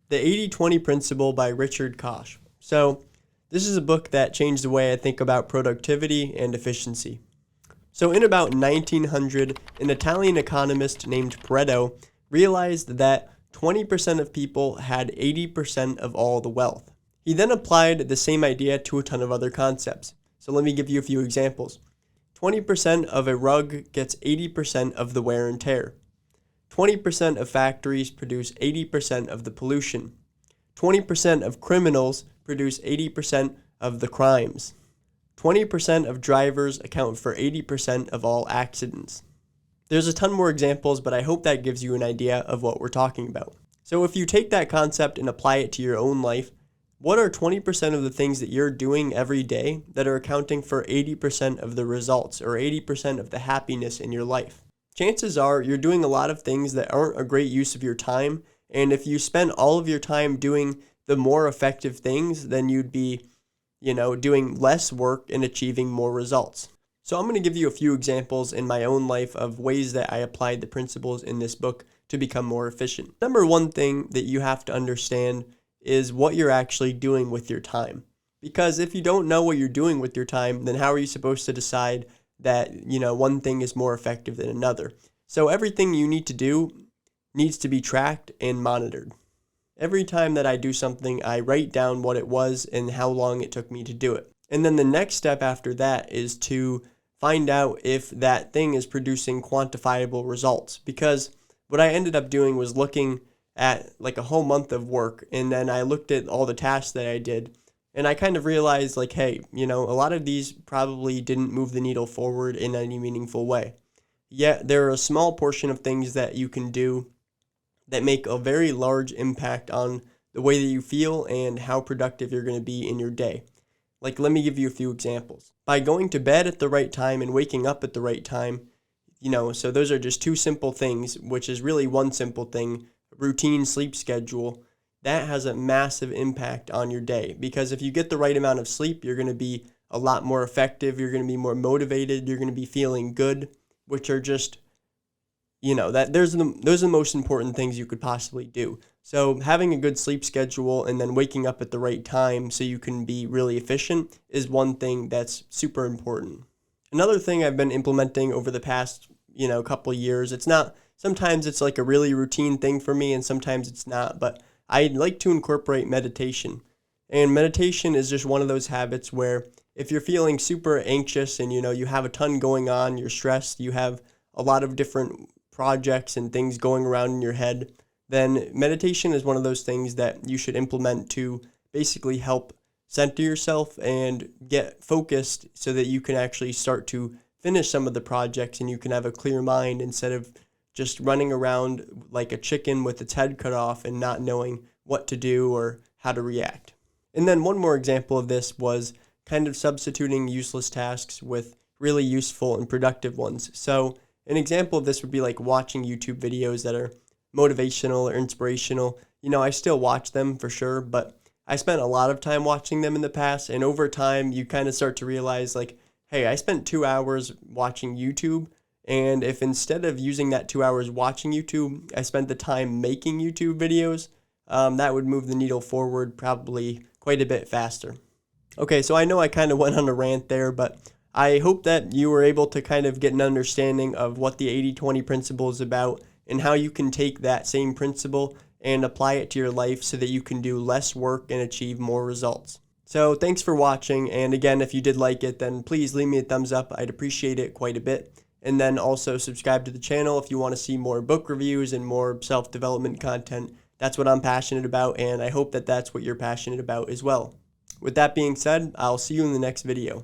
The 80-20 Principle by Richard Koch. So this is a book that changed the way I think about productivity and efficiency. So in about 1900, an Italian economist named Pareto realized that 20% of people had 80% of all the wealth. He then applied the same idea to a ton of other concepts. So let me give you a few examples. 20% of a rug gets 80% of the wear and tear. 20% of factories produce 80% of the pollution. 20% of criminals produce 80% of the crimes. 20% of drivers account for 80% of all accidents. There's a ton more examples, but I hope that gives you an idea of what we're talking about. So if you take that concept and apply it to your own life, what are 20% of the things that you're doing every day that are accounting for 80% of the results or 80% of the happiness in your life? Chances are you're doing a lot of things that aren't a great use of your time, and if you spend all of your time doing the more effective things, then you'd be, doing less work and achieving more results. So I'm going to give you a few examples in my own life of ways that I applied the principles in this book to become more efficient. Number one thing that you have to understand is what you're actually doing with your time. Because if you don't know what you're doing with your time, then how are you supposed to decide that, one thing is more effective than another? So everything you need to do needs to be tracked and monitored. Every time that I do something, I write down what it was and how long it took me to do it. And then the next step after that is to find out if that thing is producing quantifiable results. Because what I ended up doing was looking at like a whole month of work, and then I looked at all the tasks that I did, and I kind of realized hey, a lot of these probably didn't move the needle forward in any meaningful way. Yet there are a small portion of things that you can do that make a very large impact on the way that you feel and how productive you're going to be in your day. Let me give you a few examples. By going to bed at the right time and waking up at the right time, so those are just two simple things, which is really one simple thing, routine sleep schedule. That has a massive impact on your day, because if you get the right amount of sleep, you're going to be a lot more effective, you're going to be more motivated, you're going to be feeling good, which are just, those are the most important things you could possibly do. So having a good sleep schedule and then waking up at the right time so you can be really efficient is one thing that's super important. Another thing I've been implementing over the past, couple years, sometimes it's like a really routine thing for me and sometimes it's not, but I like to incorporate meditation. And meditation is just one of those habits where if you're feeling super anxious and, you have a ton going on, you're stressed, you have a lot of different projects and things going around in your head, then meditation is one of those things that you should implement to basically help center yourself and get focused so that you can actually start to finish some of the projects and you can have a clear mind instead of just running around like a chicken with its head cut off and not knowing what to do or how to react. And then one more example of this was kind of substituting useless tasks with really useful and productive ones. So an example of this would be like watching YouTube videos that are motivational or inspirational. I still watch them for sure, but I spent a lot of time watching them in the past, and over time you kind of start to realize hey, I spent 2 hours watching YouTube, and if instead of using that 2 hours watching YouTube, I spent the time making YouTube videos, that would move the needle forward probably quite a bit faster. Okay, so I know I kind of went on a rant there, but I hope that you were able to kind of get an understanding of what the 80-20 principle is about and how you can take that same principle and apply it to your life so that you can do less work and achieve more results. So thanks for watching, and again, if you did like it, then please leave me a thumbs up. I'd appreciate it quite a bit. And then also subscribe to the channel if you want to see more book reviews and more self-development content. That's what I'm passionate about, and I hope that that's what you're passionate about as well. With that being said, I'll see you in the next video.